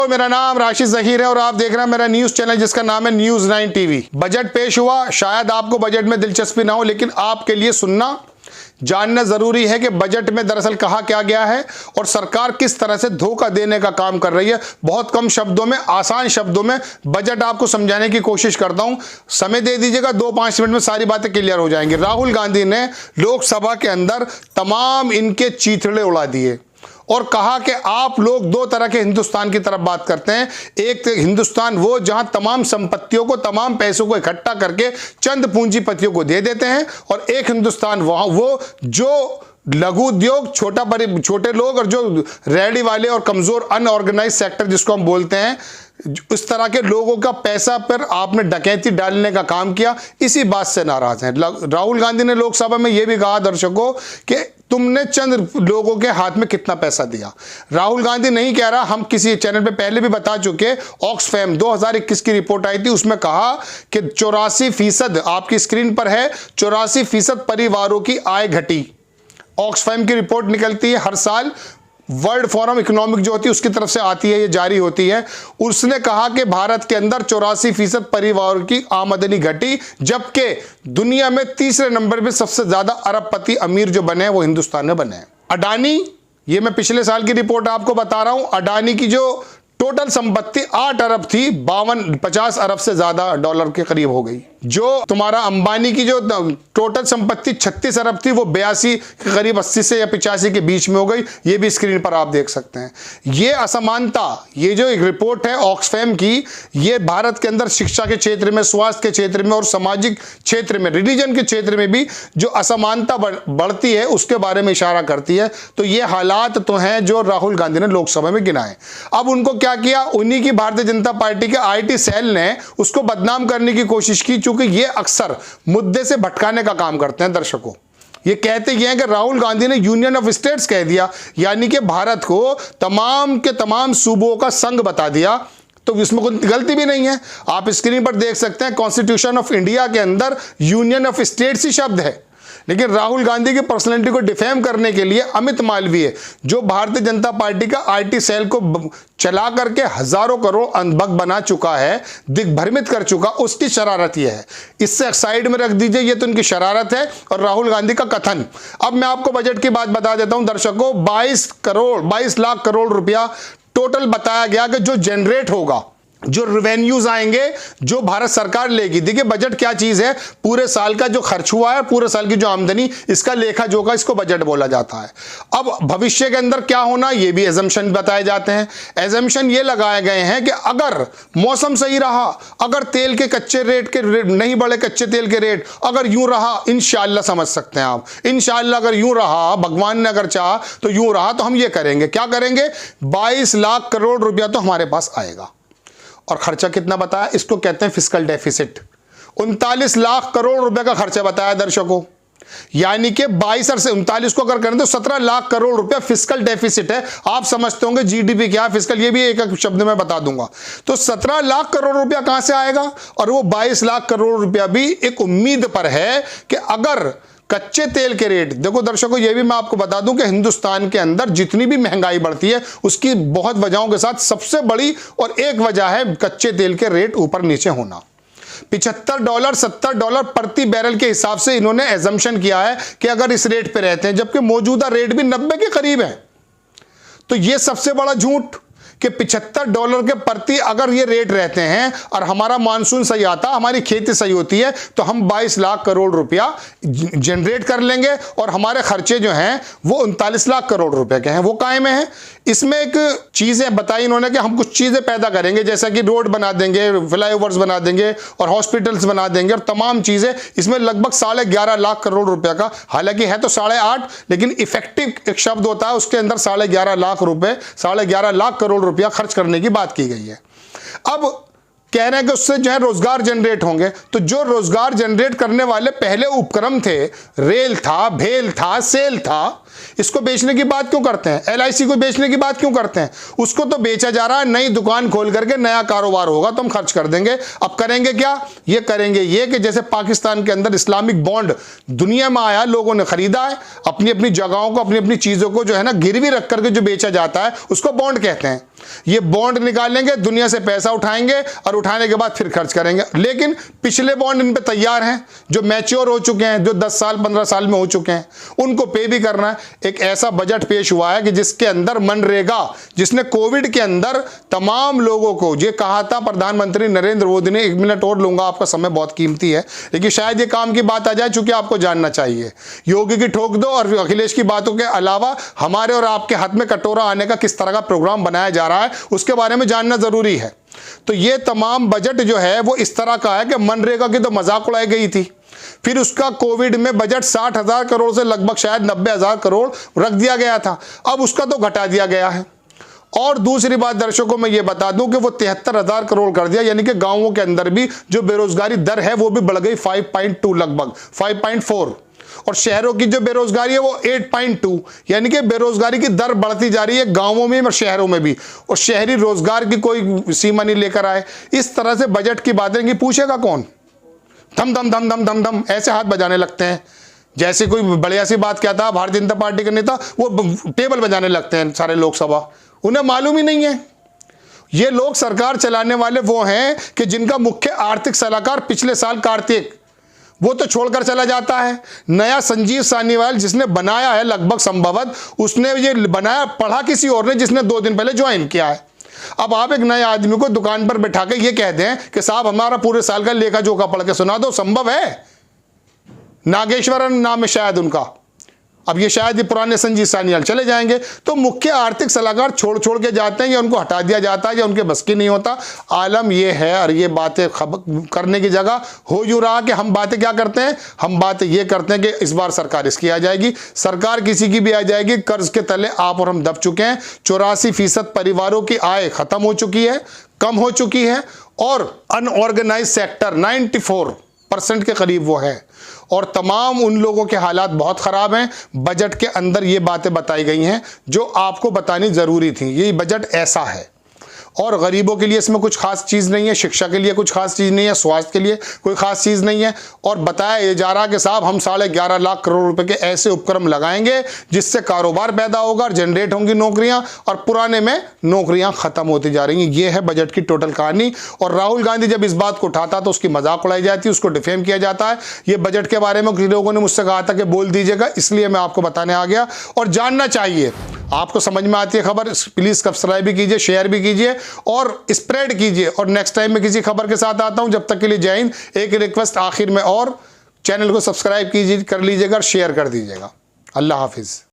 तो मेरा नाम राशिद ज़हीर है और आप देख रहे हैं मेरा न्यूज चैनल जिसका नाम है न्यूज 9 टीवी। बजट पेश हुआ, शायद आपको बजट में दिलचस्पी ना हो, लेकिन आपके लिए सुनना जानना जरूरी है कि बजट में दरअसल कहा क्या गया है और सरकार किस तरह से धोखा देने का काम कर रही है। बहुत कम शब्दों में, आसान शब्दों में बजट आपको समझाने की कोशिश करता हूं। समय दे दीजिएगा, 2-5 मिनट में सारी बातें क्लियर हो जाएंगी। राहुल गांधी ने लोकसभा के अंदर तमाम इनके चीथड़े उड़ा दिए और कहा कि आप लोग दो तरह के हिंदुस्तान की तरफ बात करते हैं। एक हिंदुस्तान वो जहां तमाम संपत्तियों को, तमाम पैसों को इकट्ठा करके चंद पूंजीपतियों को दे देते हैं, और एक हिंदुस्तान वहां वो जो लघु उद्योग, छोटे लोग और जो रेहड़ी वाले और कमजोर अनऑर्गेनाइज सेक्टर जिसको हम बोलते हैं, इस तरह के लोगों का पैसा पर आपने डकैती डालने का काम किया। इसी बात से नाराज हैं। राहुल गांधी ने लोकसभा में यह भी कहा दर्शकों कि तुमने चंद लोगों के हाथ में कितना पैसा दिया। राहुल गांधी नहीं कह रहा, हम किसी चैनल पे पहले भी बता चुके, ऑक्सफैम 2021 की रिपोर्ट आई थी, उसमें कहा कि 84% आपकी स्क्रीन पर है, 84% परिवारों की आय घटी। ऑक्सफैम की रिपोर्ट निकलती है हर साल, वर्ल्ड फोरम इकोनॉमिक जो होती है उसकी तरफ से आती है, ये जारी होती है। उसने कहा कि भारत के अंदर 84% परिवारों की आमदनी घटी, जबकि दुनिया में तीसरे नंबर पे सबसे ज्यादा अरबपति अमीर जो बने हैं वो हिंदुस्तान में बने हैं। अडानी, ये मैं पिछले साल की रिपोर्ट आपको बता रहा हूं, अडानी की जो टोटल संपत्ति 8 अरब थी, 50 अरब से ज्यादा डॉलर के करीब हो गई। जो तुम्हारा अंबानी की जो टोटल संपत्ति 36 अरब थी, वो 82 के करीब 80 से या 85 के बीच में हो गई। ये भी स्क्रीन पर आप देख सकते हैं। ये असमानता, ये जो एक रिपोर्ट है ऑक्सफैम की, ये भारत के अंदर शिक्षा के क्षेत्र में, स्वास्थ्य के क्षेत्र में और सामाजिक क्षेत्र में, रिलीजन के क्षेत्र में भी जो असमानता बढ़ती है उसके बारे में इशारा करती है। तो ये हालात तो हैं जो राहुल गांधी ने लोकसभा में गिनाए। अब उनको क्या किया, उन्हीं की भारतीय जनता पार्टी के आईटी सेल ने उसको बदनाम करने की कोशिश की, क्योंकि ये अक्सर मुद्दे से भटकाने का काम करते हैं। दर्शकों, ये कहते हैं कि राहुल गांधी ने यूनियन ऑफ स्टेट्स कह दिया, यानी कि भारत को तमाम के तमाम सूबों का संघ बता दिया। तो इसमें कोई गलती भी नहीं है। आप स्क्रीन पर देख सकते हैं, कॉन्स्टिट्यूशन ऑफ इंडिया के अंदर यूनियन ऑफ स्टेट्स ही शब्द है। लेकिन राहुल गांधी की पर्सनैलिटी को डिफेम करने के लिए अमित मालवीय, जो भारतीय जनता पार्टी का आईटी सेल को चला करके हजारों करोड़ अनबक बना चुका है, दिग्भ्रमित कर चुका, उसकी शरारत यह है। इससे साइड में रख दीजिए, ये तो उनकी शरारत है और राहुल गांधी का कथन। अब मैं आपको बजट की बात बता देता हूं दर्शकों। 22 लाख करोड़ रुपया टोटल बताया गया कि जो जनरेट होगा, जो रेवेन्यूज आएंगे, जो भारत सरकार लेगी। देखिए बजट क्या चीज है, पूरे साल का जो खर्च हुआ है, पूरे साल की जो आमदनी, इसका लेखा जोखा, इसको बजट बोला जाता है। अब भविष्य के अंदर क्या होना, ये भी एजम्पशन बताए जाते हैं। एजम्पशन ये लगाए गए हैं कि अगर मौसम सही रहा, अगर तेल के कच्चे रेट के नहीं बढ़े, कच्चे तेल के रेट अगर यूं रहा, इंशाअल्लाह समझ सकते हैं आप, इंशाअल्लाह अगर यूं रहा, भगवान ने अगर चाहा तो यूं रहा, तो हम ये करेंगे। क्या करेंगे, 22 लाख करोड़ रुपया तो हमारे पास आएगा। और खर्चा कितना बताया, इसको कहते हैं फिस्कल डेफिसिट। 39 लाख करोड़ रुपए का खर्चा बताया दर्शकों, यानी कि 22 और से 39 को अगर करें तो 17 लाख करोड़ रुपया फिस्कल डेफिसिट है। आप समझते होंगे जीडीपी क्या है, फिस्कल, ये भी एक शब्द में बता दूंगा। तो 17 लाख करोड़ रुपया कहां से आएगा, और वो 22 लाख करोड़ रुपया भी एक उम्मीद पर है कि अगर कच्चे तेल के रेट, देखो दर्शकों ये भी मैं आपको बता दूं कि हिंदुस्तान के अंदर जितनी भी महंगाई बढ़ती है उसकी बहुत वजहों के साथ सबसे बड़ी और एक वजह है कच्चे तेल के रेट ऊपर नीचे होना। $75 $70 प्रति बैरल के हिसाब से इन्होंने एजम्पशन किया है कि अगर इस रेट पे रहते हैं, जबकि मौजूदा रेट भी 90 के करीब है। तो ये सबसे बड़ा झूठ कि $75 के प्रति अगर ये रेट रहते हैं और हमारा मानसून सही आता, हमारी खेती सही होती है, तो हम 22 लाख करोड़ रुपया जनरेट कर लेंगे और हमारे खर्चे जो हैं वो 39 लाख करोड़ रुपए के हैं, वो कायम है। इसमें एक चीजें बताई इन्होंने कि हम कुछ चीजें पैदा करेंगे, जैसा कि रोड बना देंगे, फ्लाईओवर्स बना देंगे और हॉस्पिटल्स बना देंगे और तमाम चीजें। इसमें लगभग 11.5 लाख करोड़ रुपए का, हालांकि है तो 8.5, लेकिन इफेक्टिव एक शब्द होता है, उसके अंदर 11.5 लाख रुपए, 11.5 लाख करोड़ रुपया खर्च करने की बात की गई है। अब कह रहे हैं कि उससे जो है रोजगार जनरेट होंगे। तो जो रोजगार जनरेट करने वाले पहले उपक्रम थे, रेल था, भेल था, सेल था, इसको बेचने की बात क्यों करते हैं? एलआईसी को बेचने की बात क्यों करते हैं? उसको तो बेचा जा रहा है, नई दुकान खोल करके नया कारोबार होगा तो हम खर्च कर देंगे। अब करेंगे क्या? ये करेंगे ये कि जैसे पाकिस्तान के अंदर इस्लामिक बॉन्ड दुनिया में आया, लोगों ने खरीदा है, अपनी अपनी जगहों को, अपनी अपनी चीजों को जो है ना गिरवी रख करके जो बेचा जाता है उसको बॉन्ड कहते हैं। ये बॉन्ड निकालेंगे, दुनिया से पैसा उठाएंगे और उठाने के बाद फिर खर्च करेंगे। लेकिन पिछले बॉन्ड इन पे तैयार हैं, जो मैच्योर हो चुके हैं, जो 10 साल 15 साल में हो चुके हैं, उनको पे भी करना है। एक ऐसा बजट पेश हुआ है कि जिसके अंदर मनरेगा, जिसने कोविड के अंदर तमाम लोगों को, ये कहा था प्रधानमंत्री नरेंद्र मोदी ने, 1 मिनट और लूंगा, आपका समय बहुत कीमती है, लेकिन शायद ये काम की बात आ जाए, चूंकि आपको जानना चाहिए। योगी की ठोक दो और अखिलेश की बातों के अलावा हमारे और आपके हाथ में कटोरा आने का किस तरह का प्रोग्राम बनाया जा रहा है, उसके बारे में जानना जरूरी है। तो ये तमाम बजट जो है वो इस तरह का है कि मनरेगा की तो मजाक उड़ाई गई थी, फिर उसका कोविड में बजट 60,000 करोड़ से लगभग शायद 90,000 करोड़ रख दिया गया था, अब उसका तो घटा दिया गया है। और दूसरी बात दर्शकों मैं ये बता दूं कि वो 73,000 करोड़ कर दिया, यानी कि गांवों के अंदर भी जो बेरोजगारी दर है वो भी बढ़ गई 5.2 लगभग 5.4, और शहरों की जो बेरोजगारी है वो 8.2, यानी कि बेरोजगारी की दर बढ़ती जा रही है गांवों में और शहरों में भी, और शहरी रोजगार की कोई सीमा नहीं लेकर आए। इस तरह से बजट की बातें कि पूछेगा कौन? धम धम धम धम धम धम ऐसे हाथ बजाने लगते हैं, जैसे कोई बढ़िया सी बात कहता है भारतीय जनता पार्टी के नेता, वो टेबल बजाने लगते हैं सारे लोकसभा। उन्हें मालूम ही नहीं है। ये लोग सरकार चलाने वाले वो हैं कि जिनका मुख्य आर्थिक सलाहकार पिछले साल कार्तिक, वो तो छोड़कर चला जाता है। नया संजीव सानीवाल जिसने बनाया है, लगभग संभवत उसने ये बनाया पढ़ा किसी और ने, जिसने 2 दिन पहले ज्वाइन किया है। अब आप एक नए आदमी को दुकान पर बैठा के ये कहते हैं कि साहब हमारा पूरे साल का लेखा जोखा पढ़ के सुना दो, संभव है? नागेश्वरन नाम है शायद उनका, अब ये शायद ये पुराने संजीव सानीवाल चले जाएंगे। तो मुख्य आर्थिक सलाहकार छोड़ के जाते हैं, या उनको हटा दिया जाता है, या उनके बस की नहीं होता। आलम ये है, और ये बातें करने की जगह हो यूं रहा कि हम बातें क्या करते हैं, हम बातें ये करते हैं कि इस बार सरकार इसकी आ जाएगी, सरकार किसी की भी आ जाएगी। कर्ज के तले आप और हम दब चुके हैं। 84% परिवारों की आय खत्म हो चुकी है, कम हो चुकी है, और अनऑर्गेनाइज सेक्टर 94% के करीब वो है, और तमाम उन लोगों के हालात बहुत ख़राब हैं। बजट के अंदर ये बातें बताई गई हैं जो आपको बतानी ज़रूरी थी। ये बजट ऐसा है, और गरीबों के लिए इसमें कुछ खास चीज़ नहीं है, शिक्षा के लिए कुछ खास चीज़ नहीं है, स्वास्थ्य के लिए कोई खास चीज़ नहीं है। और बताया ये जा रहा कि साहब हम 11.5 लाख करोड़ रुपए के ऐसे उपक्रम लगाएंगे जिससे कारोबार पैदा होगा और जनरेट होंगी नौकरियां, और पुराने में नौकरियां खत्म होती जा रही हैं। ये है बजट की टोटल कहानी। और राहुल गांधी जब इस बात को उठाता तो उसकी मजाक उड़ाई जाती है, उसको डिफेम किया जाता है। ये बजट के बारे में कुछ लोगों ने मुझसे कहा था कि बोल दीजिएगा, इसलिए मैं आपको बताने आ गया। और जानना चाहिए, आपको समझ में आती है खबर, प्लीज़ सब्सक्राइब भी कीजिए, शेयर भी कीजिए और स्प्रेड कीजिए। और नेक्स्ट टाइम मैं किसी खबर के साथ आता हूं, जब तक के लिए जय हिंद। एक रिक्वेस्ट आखिर में, और चैनल को सब्सक्राइब कीजिए, कर लीजिएगा और शेयर कर दीजिएगा। अल्लाह हाफिज़।